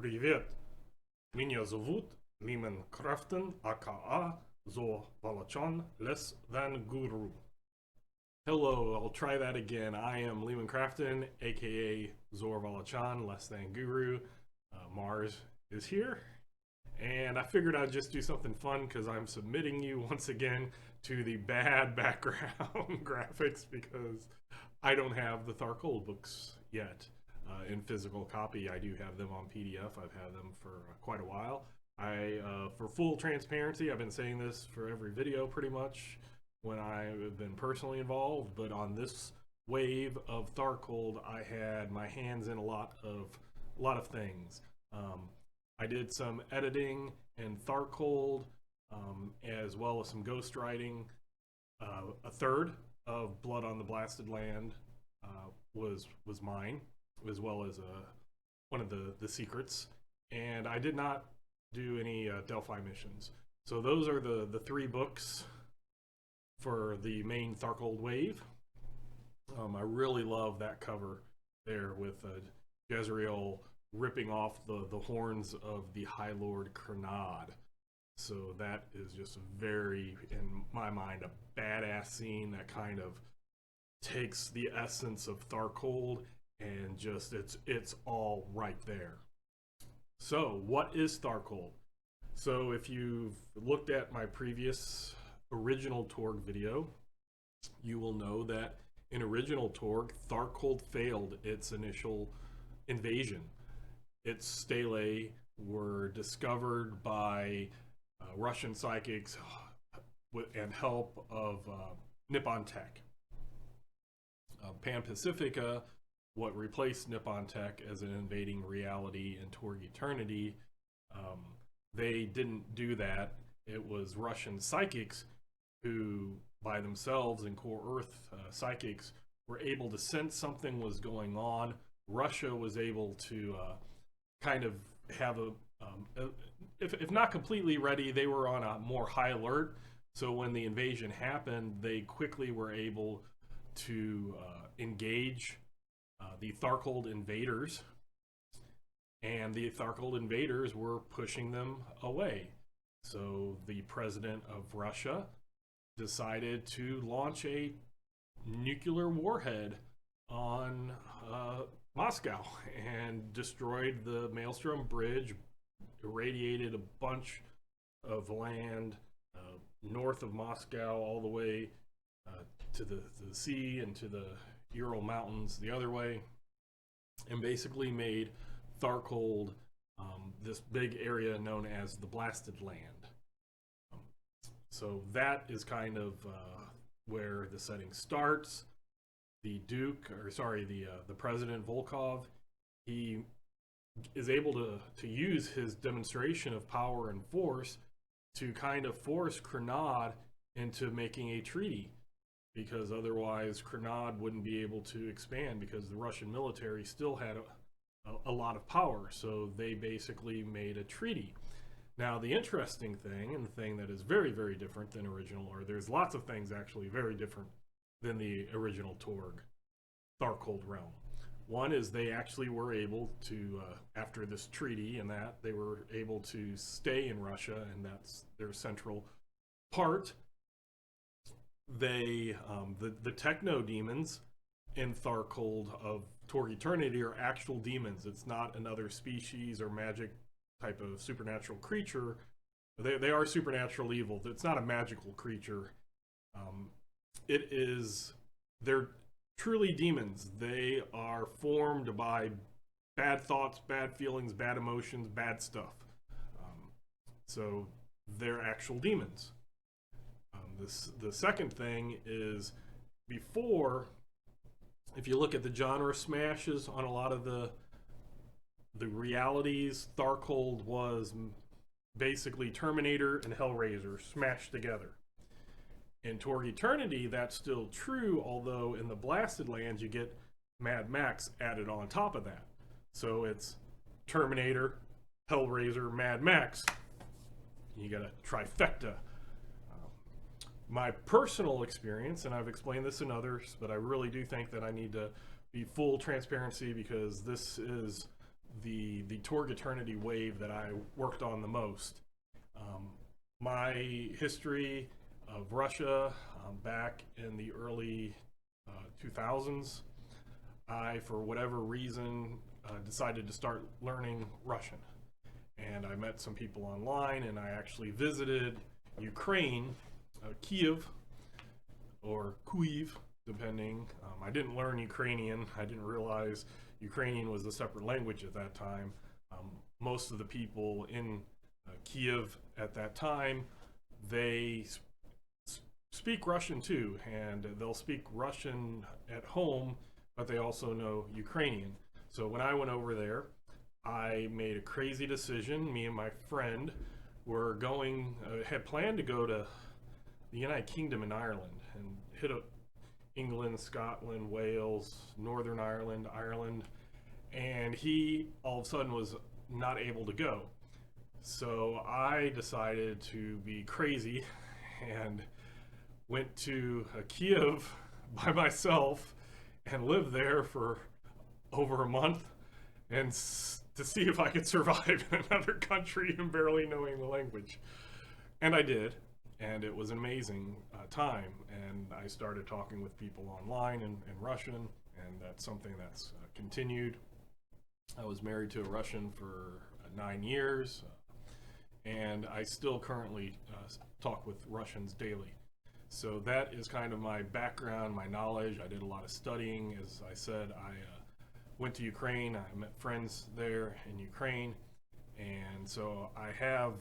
Привет, меня зовут Liman Crafton, aka Zo Valachon Less Than Guru. Hello, I'll try that again. I am Lehman Crafton, aka Zor Valachan, Less Than Guru. Mars is here, and I figured I'd just do something fun because I'm submitting you once again to the bad background graphics because I don't have the Tharkold books yet in physical copy. I do have them on PDF. I've had them for quite a while. For full transparency, I've been saying this for every video pretty much when I've been personally involved, but on this wave of Tharkold, I had my hands in a lot of things. I did some editing in Tharkold, as well as some ghostwriting. A third of Blood on the Blasted Land was mine, as well as one of the secrets. And I did not do any Delphi missions. So those are the three books for the main Tharkold wave. I really love that cover there with Jezreel ripping off the horns of the High Lord Kernad. So that is just very, in my mind, a badass scene that kind of takes the essence of Tharkold and just it's all right there. So what is Tharkold? So if you've looked at my previous original Torg video, you will know that in original Torg, Tharkold failed its initial invasion. Its stelae were discovered by Russian psychics and help of Nippon Tech. Pan Pacifica, what replaced Nippon Tech as an invading reality in Torg Eternity, they didn't do that. It was Russian psychics who, by themselves and core Earth psychics, were able to sense something was going on. Russia was able to kind of have if not completely ready, they were on a more high alert. So when the invasion happened, they quickly were able to engage the Tharkold invaders, and the Tharkold invaders were pushing them away. So the president of Russia decided to launch a nuclear warhead on Moscow and destroyed the Maelstrom Bridge, irradiated a bunch of land north of Moscow all the way to the sea and to the Ural Mountains the other way, and basically made Tharkold this big area known as the Blasted Land. So that is kind of where the setting starts. The President Volkov, he is able to use his demonstration of power and force to kind of force Kernad into making a treaty, because otherwise Kernad wouldn't be able to expand because the Russian military still had a lot of power. So they basically made a treaty. Now the interesting thing, and the thing that is very, very different than original, or there's lots of things actually very different than the original Torg Tharkold realm. One is they actually were able to, after this treaty and that, they were able to stay in Russia, and that's their central part. They, the techno demons in Tharkold of Torg Eternity are actual demons. It's not another species or magic type of supernatural creature. They are supernatural evil. It's not a magical creature. They're truly demons. They are formed by bad thoughts, bad feelings, bad emotions, bad stuff. So they're actual demons. The second thing is, before, if you look at the genre smashes on a lot of the realities, Tharkold was basically Terminator and Hellraiser smashed together. In Torg Eternity, that's still true, although in the Blasted Lands you get Mad Max added on top of that. So it's Terminator, Hellraiser, Mad Max. You got a trifecta. My personal experience, and I've explained this in others, but I really do think that I need to be full transparency because this is the Torg Eternity wave that I worked on the most. My history of Russia back in the early 2000s, I, for whatever reason, decided to start learning Russian. And I met some people online, and I actually visited Ukraine, Kiev, or Kyiv, depending. I didn't learn Ukrainian. I didn't realize Ukrainian was a separate language at that time. Most of the people in Kiev at that time, they speak Russian too, and they'll speak Russian at home, but they also know Ukrainian. So when I went over there, I made a crazy decision. Me and my friend were had planned to go to the United Kingdom and Ireland and hit up England, Scotland, Wales, Northern Ireland, and he all of a sudden was not able to go. So I decided to be crazy and went to Kiev by myself and lived there for over a month and to see if I could survive in another country and barely knowing the language. And I did, and it was an amazing time. And I started talking with people online in Russian, and that's something that's continued. I was married to a Russian for 9 years, and I still currently talk with Russians daily. So that is kind of my background, my knowledge. I did a lot of studying. As I said, I went to Ukraine. I met friends there in Ukraine. And so I have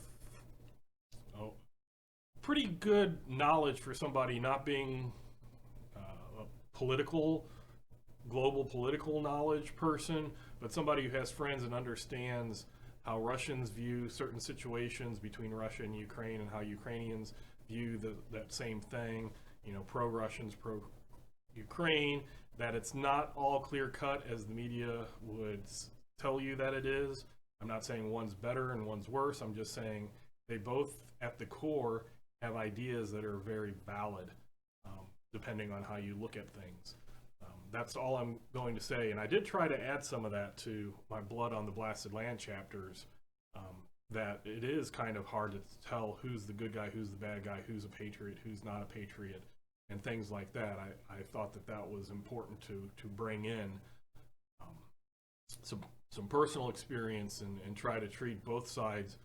pretty good knowledge for somebody not being a global political knowledge person, but somebody who has friends and understands how Russians view certain situations between Russia and Ukraine, and how Ukrainians view that same thing, pro-Russians, pro-Ukraine, that it's not all clear-cut as the media would tell you that it is. I'm not saying one's better and one's worse. I'm just saying they both, at the core, have ideas that are very valid, depending on how you look at things. That's all I'm going to say. And I did try to add some of that to my Blood on the Blasted Land chapters, that it is kind of hard to tell who's the good guy, who's the bad guy, who's a patriot, who's not a patriot, and things like that. I thought that was important to bring in some personal experience and try to treat both sides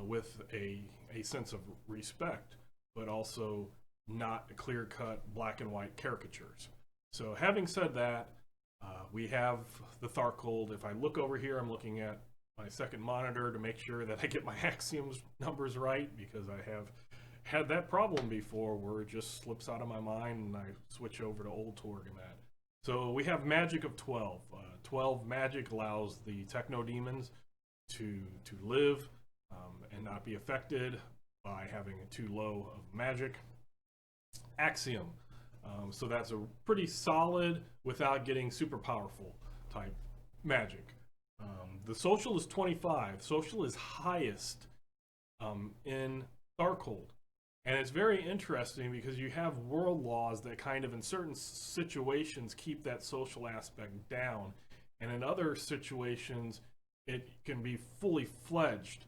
with a sense of respect, but also not clear-cut black and white caricatures. So having said that, we have the Tharkold. If I look over here, I'm looking at my second monitor to make sure that I get my axioms numbers right, because I have had that problem before where it just slips out of my mind and I switch over to old Torg and that. So we have magic of 12. 12 magic allows the techno demons to live and not be affected by having a too low of magic. Axiom. So that's a pretty solid without getting super powerful type magic. The social is 25. Social is highest in Tharkold. And it's very interesting because you have world laws that kind of in certain situations keep that social aspect down. And in other situations, it can be fully fledged.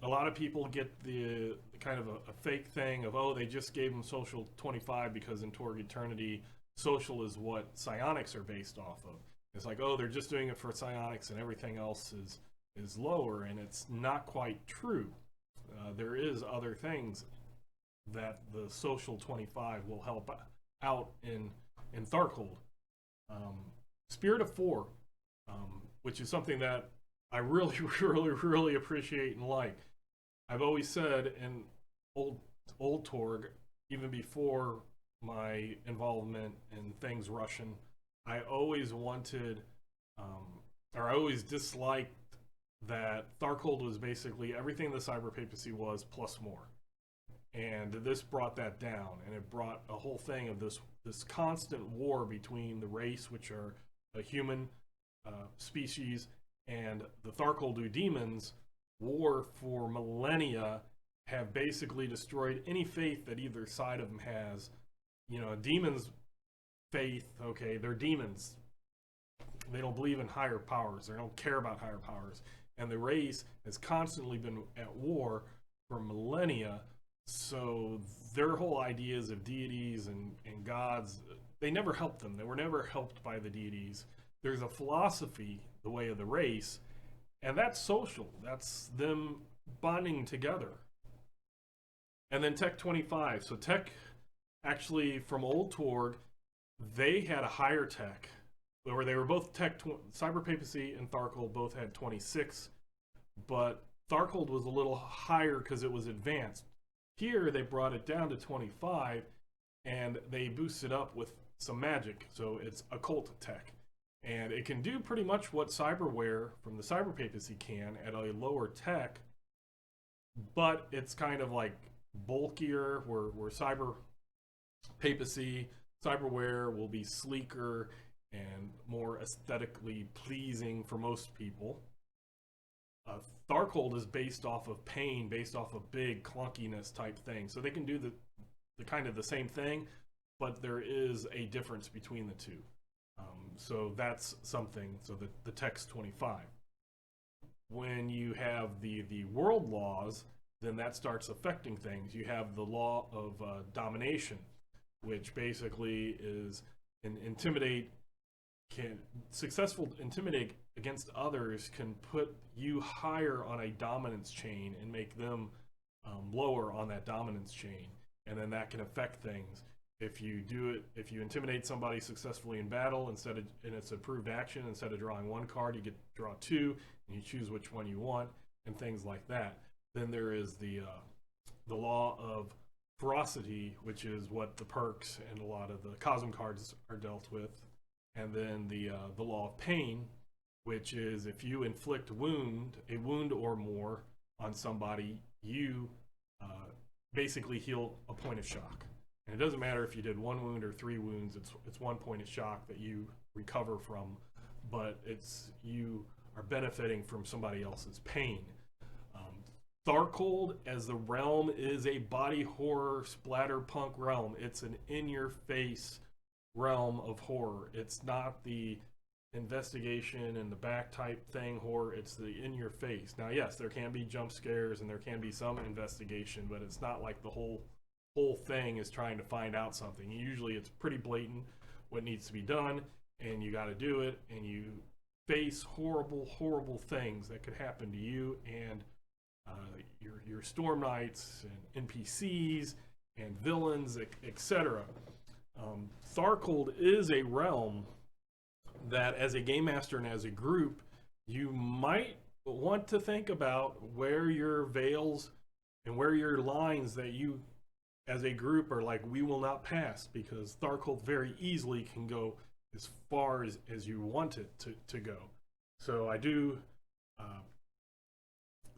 A lot of people get the kind of a fake thing of, oh, they just gave them social 25 because in Torg Eternity, social is what psionics are based off of. It's like, oh, they're just doing it for psionics and everything else is lower, and it's not quite true. There is other things that the social 25 will help out in Tharkold. Spirit of 4, which is something that I really, really, really appreciate and like. I've always said in old Torg, even before my involvement in things Russian, I always wanted, or I always disliked that Tharkold was basically everything the cyber papacy was plus more. And this brought that down, and it brought a whole thing of this constant war between the race, which are a human species, and the Tharkoldu demons. War for millennia have basically destroyed any faith that either side of them has. Demons' faith, okay, they're demons. they don't believe in higher powers. They don't care about higher powers. And the race has constantly been at war for millennia. So their whole ideas of deities and gods, they never helped them. They were never helped by the deities. There's a philosophy, the way of the race, and that's social. That's them bonding together. And then Tech 25. So Tech, actually, from Old Torg, they had a higher tech, where they were both Cyber Papacy and Tharkold both had 26, but Tharkold was a little higher because it was advanced. Here they brought it down to 25, and they boosted up with some magic, so it's occult tech. And it can do pretty much what Cyberware from the Cyber Papacy can at a lower tech, but it's kind of like bulkier, where Cyber Papacy, Cyberware will be sleeker and more aesthetically pleasing for most people. Tharkold is based off of pain, based off of big clunkiness type thing. So they can do the kind of the same thing, but there is a difference between the two. So that's something. So the text 25. When you have the world laws, then that starts affecting things. You have the law of domination, which basically is successful intimidate against others can put you higher on a dominance chain and make them lower on that dominance chain, and then that can affect things. If you intimidate somebody successfully in battle, and it's approved action, instead of drawing one card, you get to draw two, and you choose which one you want, and things like that. Then there is the law of ferocity, which is what the perks and a lot of the cosm cards are dealt with. And then the law of pain, which is if you inflict a wound or more on somebody, you basically heal a point of shock. And it doesn't matter if you did 1 wound or 3 wounds, it's 1 point of shock that you recover from, but you are benefiting from somebody else's pain. Tharkold as the realm is a body horror splatterpunk realm. It's an in-your-face realm of horror. It's not the investigation and the back type thing horror, it's the in-your-face. Now yes, there can be jump scares and there can be some investigation, but it's not like the whole thing is trying to find out something. Usually it's pretty blatant what needs to be done, and you got to do it, and you face horrible things that could happen to you and your Storm Knights and NPCs and villains, etc. Tharkold is a realm that, as a game master and as a group, you might want to think about where your veils and where your lines that you, as a group, are like, we will not pass, because Tharkold very easily can go as far as you want it to go. So I do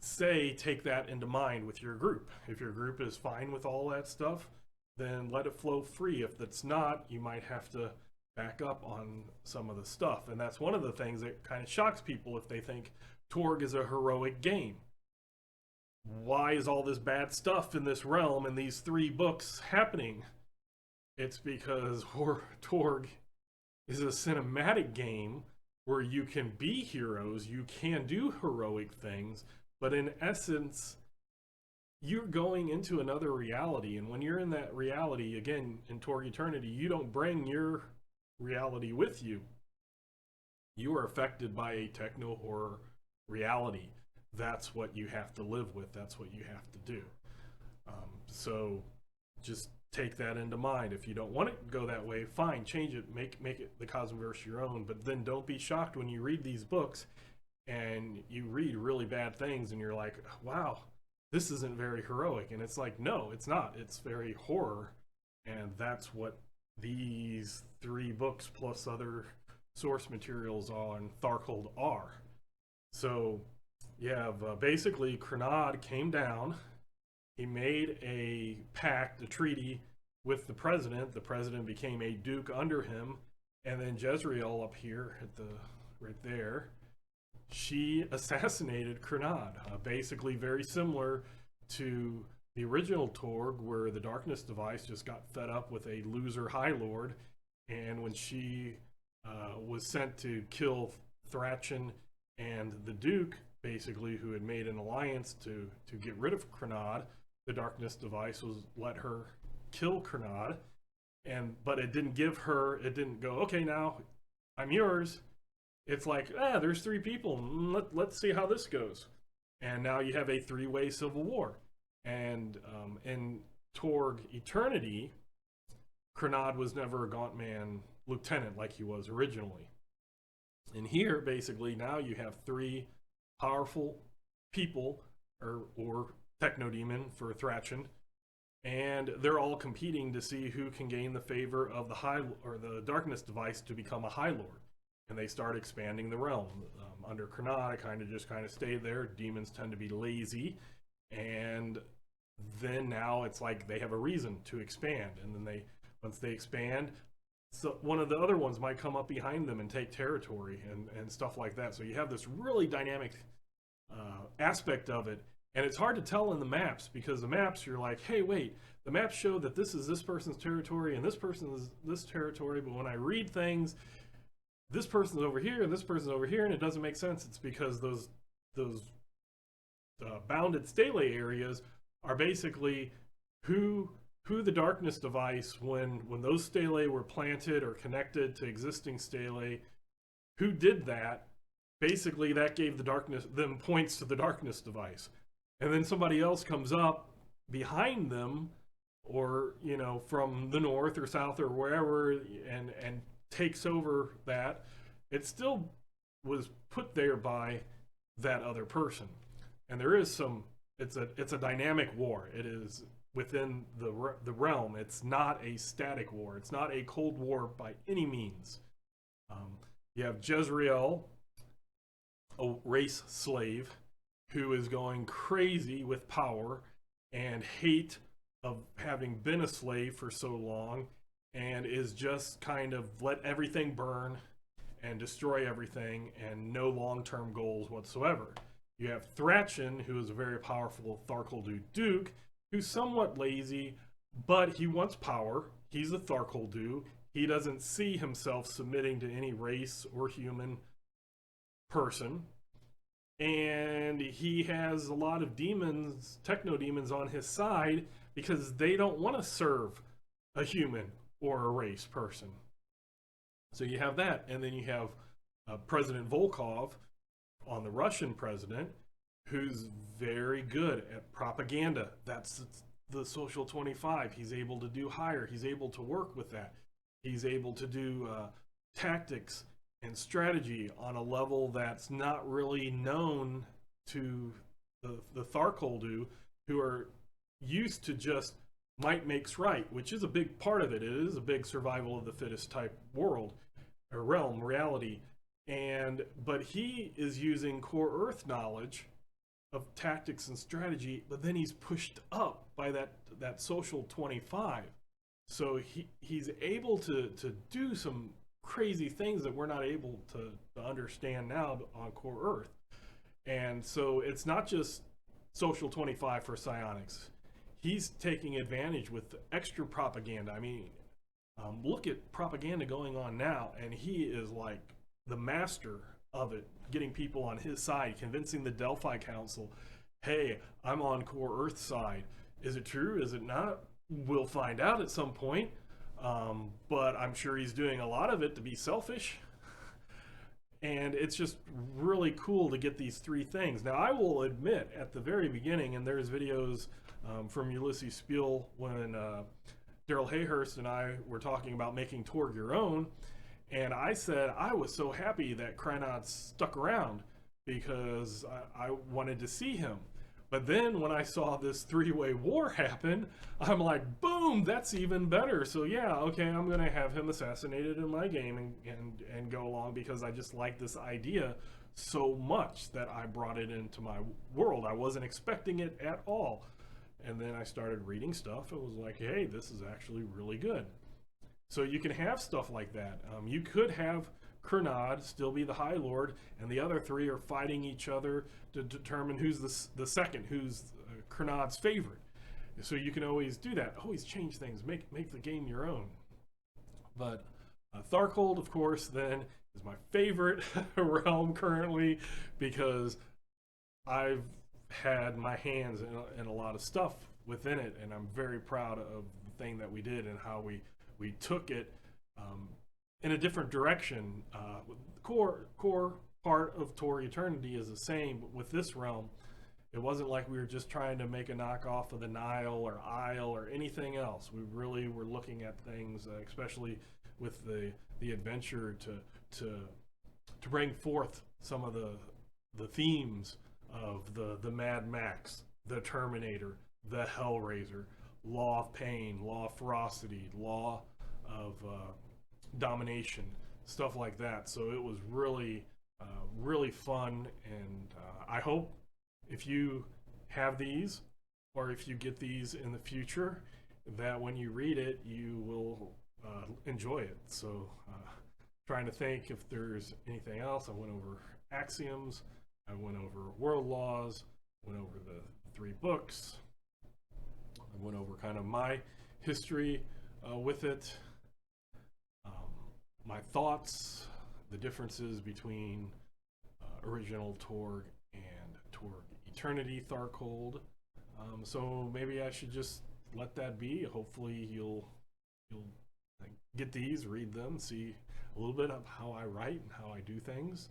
say take that into mind with your group. If your group is fine with all that stuff, then let it flow free. If it's not, you might have to back up on some of the stuff. And that's one of the things that kind of shocks people if they think Torg is a heroic game. Why is all this bad stuff in this realm in these 3 books happening? It's because Torg is a cinematic game where you can be heroes, you can do heroic things, but in essence, you're going into another reality. And when you're in that reality, again, in Torg Eternity, you don't bring your reality with you. You are affected by a techno horror reality. That's what you have to live with. That's what you have to do. So just take that into mind. If you don't want it to go that way, fine, change it, make it the Cosmverse your own. But then don't be shocked when you read these books and you read really bad things and you're like, wow, this isn't very heroic. And it's like, no, it's not. It's very horror. And that's what these 3 books plus other source materials on Tharkold are. So you have basically Crenad came down. He made a pact, a treaty with the president. The president became a duke under him. And then Jezreel up here at right there, she assassinated Crenad. Basically very similar to the original Torg, where the Darkness device just got fed up with a loser High Lord, and when she was sent to kill Thracian and the Duke, basically, who had made an alliance to get rid of Cranad. The darkness device was let her kill Cranad, but it didn't give her. It didn't go, okay, now I'm yours. It's like, there's three people. Let's see how this goes. And now you have a three-way civil war. And in Torg Eternity, Cranad was never a Gauntman lieutenant like he was originally. And here, basically, now you have three powerful people, or Technodemon for Thracian, and they're all competing to see who can gain the favor of the Darkness device to become a High Lord. And they start expanding the realm. Under Cranad, it kind of stayed there. Demons tend to be lazy, and then now it's like they have a reason to expand. And then once they expand, so one of the other ones might come up behind them and take territory and stuff like that. So you have this really dynamic aspect of it. And it's hard to tell in the maps, because the maps, you're like, hey, wait, the maps show that this is this person's territory and this person is this territory. But when I read things, this person's over here and this person's over here, and it doesn't make sense. It's because those bounded stele areas are basically who the darkness device, when those stelae were planted or connected to existing stelae, who did that. Basically, that gave them points to the darkness device. And then somebody else comes up behind them, or from the north or south or wherever, and takes over that. It still was put there by that other person. And there is it's a dynamic war. It is within the realm. It's not a static war. It's not a cold war by any means. You have Jezreel, a race slave, who is going crazy with power and hate of having been a slave for so long, and is just kind of let everything burn and destroy everything, and no long-term goals whatsoever. You have Thracian, who is a very powerful Tharkold Duke, who's somewhat lazy, but he wants power. He's a Tharkold. He doesn't see himself submitting to any race or human person. And he has a lot of demons, techno-demons on his side, because they don't want to serve a human or a race person. So you have that. And then you have President Volkov on the Russian president, who's very good at propaganda. That's the social 25. He's able to do higher. He's able to work with that. He's able to do tactics and strategy on a level that's not really known to the Tharkold, who are used to just might makes right, which is a big part of it. It is a big survival of the fittest type world or realm reality. But he is using core Earth knowledge of tactics and strategy, but then he's pushed up by that social 25. So he's able to do some crazy things that we're not able to understand now on core Earth. And so it's not just social 25 for psionics. He's taking advantage with the extra propaganda. I mean, look at propaganda going on now, and he is like the master of it, getting people on his side, convincing the Delphi Council, hey, I'm on core Earth side. Is it true? Is it not? We'll find out at some point. But I'm sure he's doing a lot of it to be selfish. And it's just really cool to get these three things. Now, I will admit at the very beginning, and there's videos from Ulysses Spiel when Daryl Hayhurst and I were talking about making Torg your own, and I said I was so happy that Cranad stuck around because I wanted to see him. But then when I saw this three-way war happen, I'm like, boom, that's even better. So yeah, okay, I'm going to have him assassinated in my game and go along, because I just like this idea so much that I brought it into my world. I wasn't expecting it at all. And then I started reading stuff and was like, hey, this is actually really good. So you can have stuff like that. You could have Cranad still be the High Lord, and the other three are fighting each other to determine who's the second, who's Cranad's favorite. So you can always do that. Always change things. Make the game your own. But Tharkold, of course, then is my favorite realm currently because I've had my hands in a lot of stuff within it, and I'm very proud of the thing that we did and how we took it in a different direction. The core part of Torg Eternity is the same, but with this realm, it wasn't like we were just trying to make a knockoff of the Nile or Isle or anything else. We really were looking at things, especially with the adventure, to bring forth some of the themes of the Mad Max, the Terminator, the Hellraiser, law of pain, law of ferocity, law of domination, stuff like that. So it was really really fun, and I hope if you have these or if you get these in the future, that when you read it you will enjoy it. So trying to think if there's anything else. I went over axioms, I went over world laws, went over the 3 books, I went over kind of my history with it, my thoughts, the differences between original Torg and Torg Eternity Tharkold. So maybe I should just let that be. Hopefully you'll get these, read them, see a little bit of how I write and how I do things.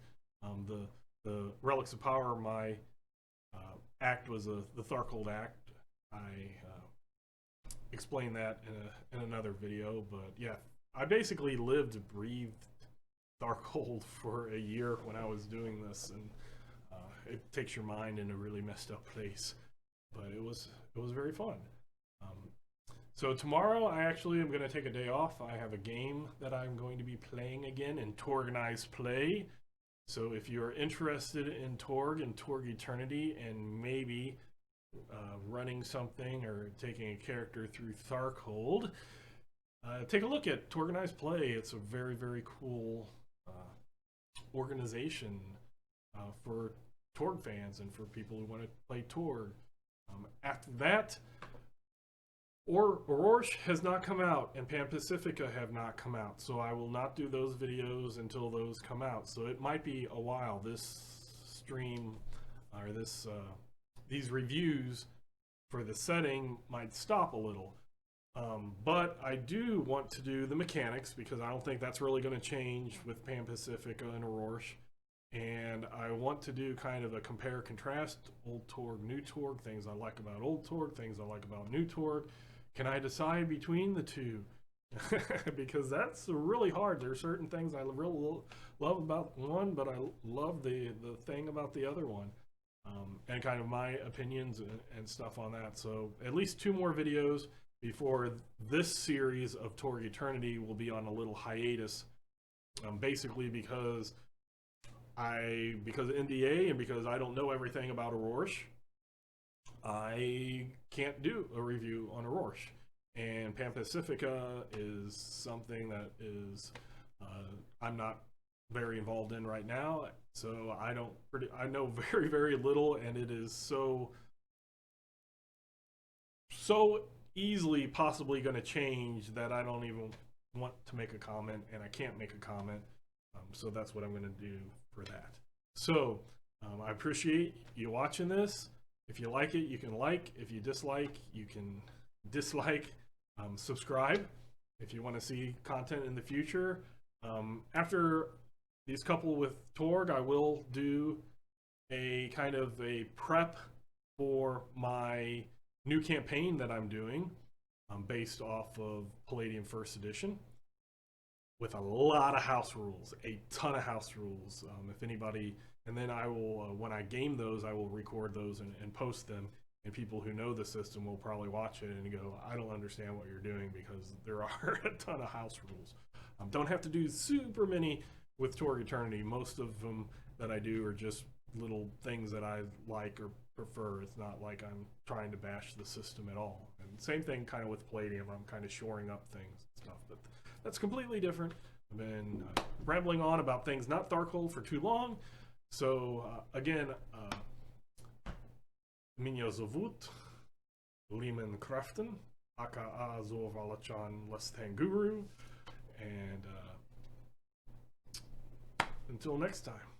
The Relics of Power, my act was the Tharkold act. I explained that in another video, but yeah, I basically lived, breathed Tharkold for a year when I was doing this, and it takes your mind in a really messed up place, but it was very fun. So tomorrow I actually am going to take a day off. I have a game that I'm going to be playing again in Torganized Play. So if you're interested in Torg and Torg Eternity and maybe running something or taking a character through Tharkold, take a look at Torganized Play. It's a very, very cool organization for Torg fans and for people who want to play Torg. After that, Orosh has not come out and Pan Pacifica have not come out, so I will not do those videos until those come out. So it might be a while. This stream or these reviews for the setting might stop a little. But I do want to do the mechanics because I don't think that's really going to change with Pan Pacifica and Orosh. And I want to do kind of a compare contrast, old Torg, new Torg, things I like about old Torg, things I like about new Torg. Can I decide between the two? Because that's really hard. There are certain things I really love about one, but I love the thing about the other one. And kind of my opinions and stuff on that. So at least 2 more videos before this series of Torg Eternity will be on a little hiatus. Basically because of NDA and because I don't know everything about Orosh, I can't do a review on Orosh. And Pan Pacifica is something that is I'm not very involved in right now, so I know very, very little, and it is so easily possibly going to change that I don't even want to make a comment, and I can't make a comment. So that's what I'm going to do for that. So I appreciate you watching this. If you like it, you can like. If you dislike, you can dislike. Subscribe if you want to see content in the future. After these couple with Torg, I will do a kind of a prep for my new campaign that I'm doing based off of Palladium First Edition, with a lot of house rules, a ton of house rules. If anybody, and then I will, when I game those, I will record those and post them, and people who know the system will probably watch it and go, I don't understand what you're doing, because there are a ton of house rules. Don't have to do super many with Torg Eternity. Most of them that I do are just little things that I like or prefer. It's not like I'm trying to bash the system at all. And same thing kind of with Palladium. I'm kind of shoring up things and stuff, but that's completely different. I've been rambling on about things not Tharkold for too long. So again, Minja Zavut, Liman Kraften, aka Zor Valachan Lestang Guru, and Until next time.